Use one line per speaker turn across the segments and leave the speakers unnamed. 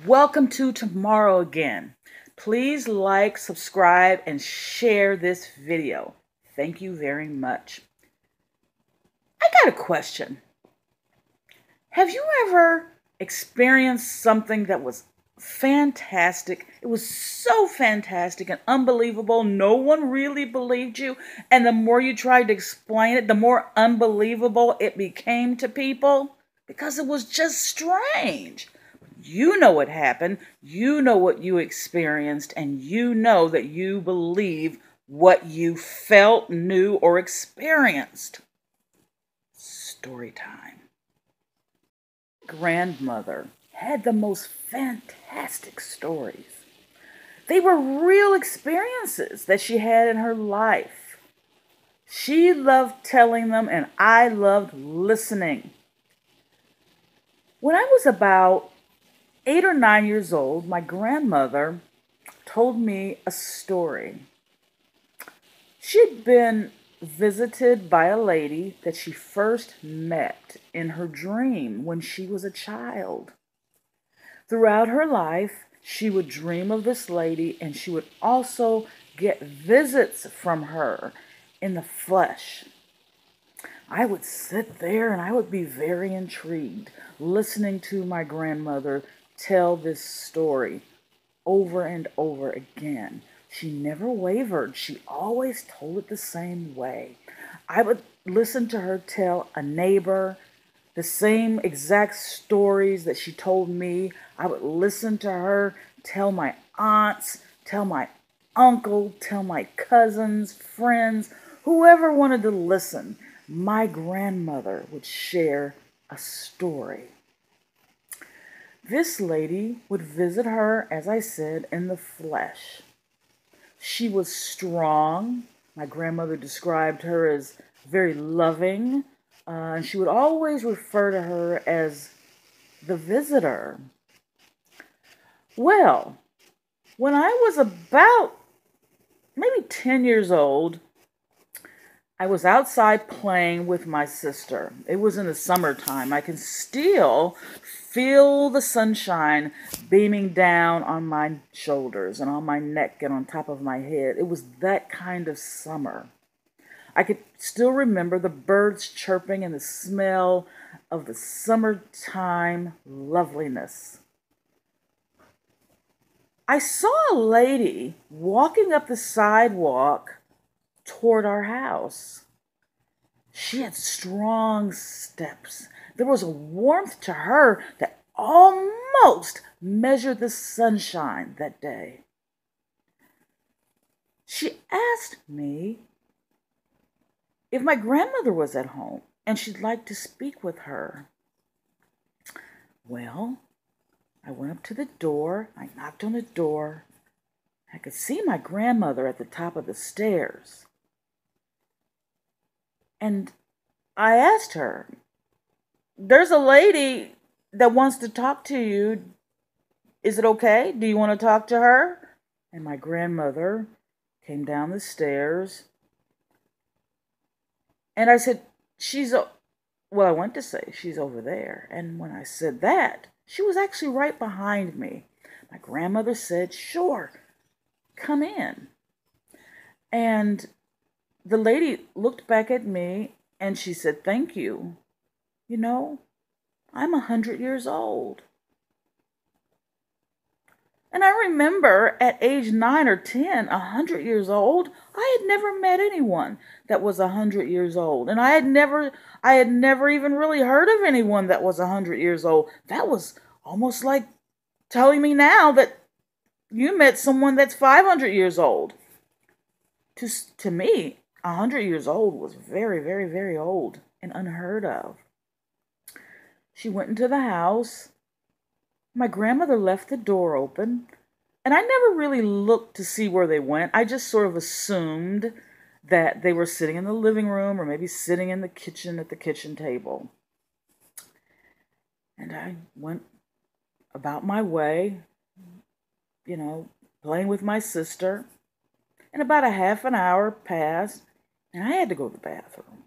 Welcome to Tomorrow Again. Please like, subscribe, and share this video. Thank you very much. I got a question. Have you ever experienced something that was fantastic? It was so fantastic and unbelievable. No one really believed you. And the more you tried to explain it, the more unbelievable it became to people because it was just strange. You know what happened. You know what you experienced, and you know that you believe what you felt, knew, or experienced. Story time. Grandmother had the most fantastic stories. They were real experiences that she had in her life. She loved telling them, and I loved listening. When I was about 8 or 9 years old, my grandmother told me a story. She'd been visited by a lady that she first met in her dream when she was a child. Throughout her life, she would dream of this lady, and she would also get visits from her in the flesh. I would sit there and I would be very intrigued, listening to my grandmother tell this story over and over again. She never wavered. She always told it the same way. I would listen to her tell a neighbor the same exact stories that she told me. I would listen to her tell my aunts, tell my uncle, tell my cousins, friends, whoever wanted to listen. My grandmother would share a story. This lady would visit her, as I said, in the flesh. She was strong. My grandmother described her as very loving, and she would always refer to her as the visitor. Well, when I was about maybe 10 years old, I was outside playing with my sister. It was in the summertime. I can still feel the sunshine beaming down on my shoulders and on my neck and on top of my head. It was that kind of summer. I could still remember the birds chirping and the smell of the summertime loveliness. I saw a lady walking up the sidewalk toward our house. She had strong steps. There was a warmth to her that almost measured the sunshine that day. She asked me if my grandmother was at home and she'd like to speak with her. Well, I went up to the door. I knocked on the door. I could see my grandmother at the top of the stairs. And I asked her, "There's a lady that wants to talk to you. Is it okay? Do you want to talk to her?" And my grandmother came down the stairs. And I said, well, I went to say, "She's over there." And when I said that, she was actually right behind me. My grandmother said, "Sure, come in." And the lady looked back at me and she said, "Thank you. You know, I'm 100 years old." And I remember at age 9 or 10, 100 years old, I had never met anyone that was 100 years old. And I had never even really heard of anyone that was 100 years old. That was almost like telling me now that you met someone that's 500 years old. To me, 100 years old was very, very, very old and unheard of. She went into the house. My grandmother left the door open, and I never really looked to see where they went. I just sort of assumed that they were sitting in the living room or maybe sitting in the kitchen at the kitchen table. And I went about my way, playing with my sister. And about a half an hour passed, and I had to go to the bathroom.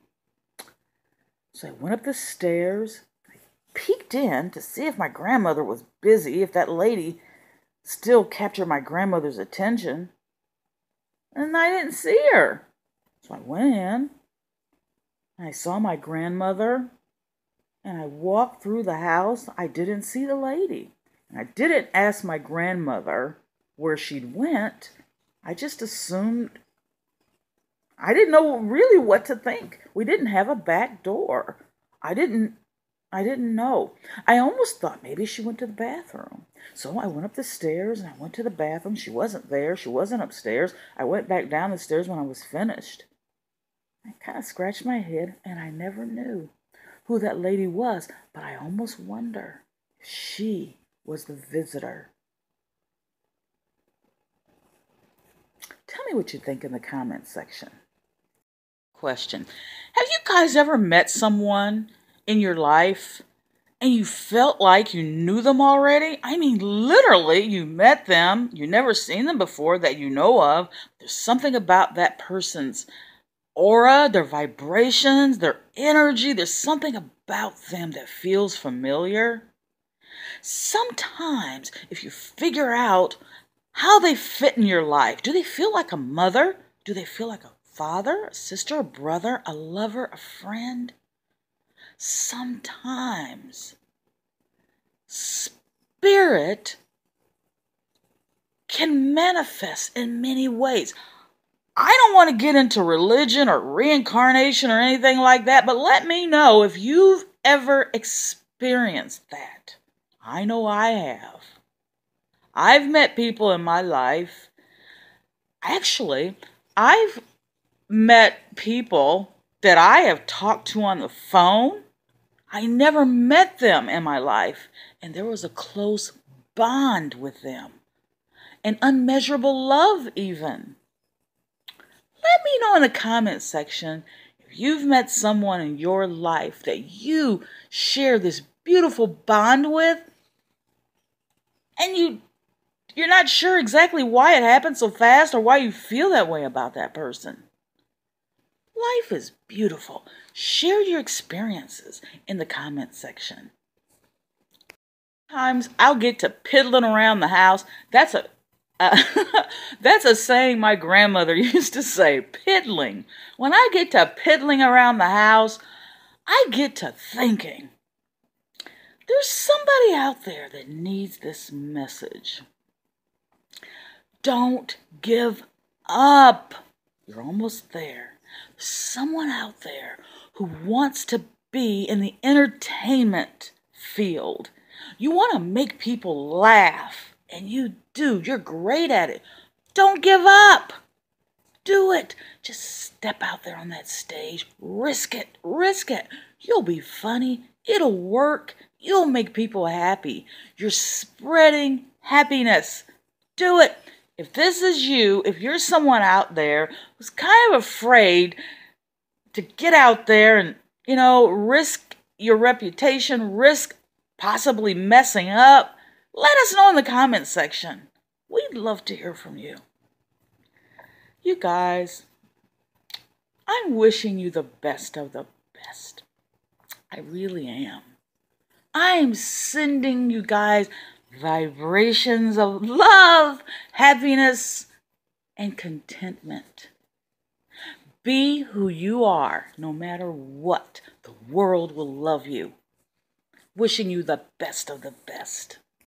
So I went up the stairs. I peeked in to see if my grandmother was busy, if that lady still captured my grandmother's attention. And I didn't see her. So I went in, and I saw my grandmother, and I walked through the house. I didn't see the lady. And I didn't ask my grandmother where she'd went. I just assumed, I didn't know really what to think. We didn't have a back door. I didn't know. I almost thought maybe she went to the bathroom. So I went up the stairs and I went to the bathroom. She wasn't there. She wasn't upstairs. I went back down the stairs when I was finished. I kind of scratched my head, and I never knew who that lady was, but I almost wonder if she was the visitor. Tell me what you think in the comments section. Question: have you guys ever met someone in your life and you felt like you knew them already? I mean, literally, you met them, you never seen them before that you know of. There's something about that person's aura, their vibrations, their energy. There's something about them that feels familiar. Sometimes, if you figure out how they fit in your life, do they feel like a mother? Do they feel like a father, a sister, a brother, a lover, a friend? Sometimes spirit can manifest in many ways. I don't want to get into religion or reincarnation or anything like that, but let me know if you've ever experienced that. I know I have. I've met people in my life. Actually, I've met people that I have talked to on the phone. I never met them in my life, and there was a close bond with them, an unmeasurable love even. Let me know in the comments section if you've met someone in your life that you share this beautiful bond with, and you're not sure exactly why it happened so fast or why you feel that way about that person. Life is beautiful. Share your experiences in the comments section. Sometimes I'll get to piddling around the house. That's a saying my grandmother used to say, piddling. When I get to piddling around the house, I get to thinking, there's somebody out there that needs this message. Don't give up. You're almost there. There's someone out there who wants to be in the entertainment field. You want to make people laugh, and you do. You're great at it. Don't give up. Do it. Just step out there on that stage. Risk it. Risk it. You'll be funny. It'll work. You'll make people happy. You're spreading happiness. Do it. If this is you, if you're someone out there who's kind of afraid to get out there and, risk your reputation, risk possibly messing up, let us know in the comments section. We'd love to hear from you. You guys, I'm wishing you the best of the best. I really am. I'm sending you guys vibrations of love, happiness, and contentment. Be who you are, no matter what. The world will love you. Wishing you the best of the best.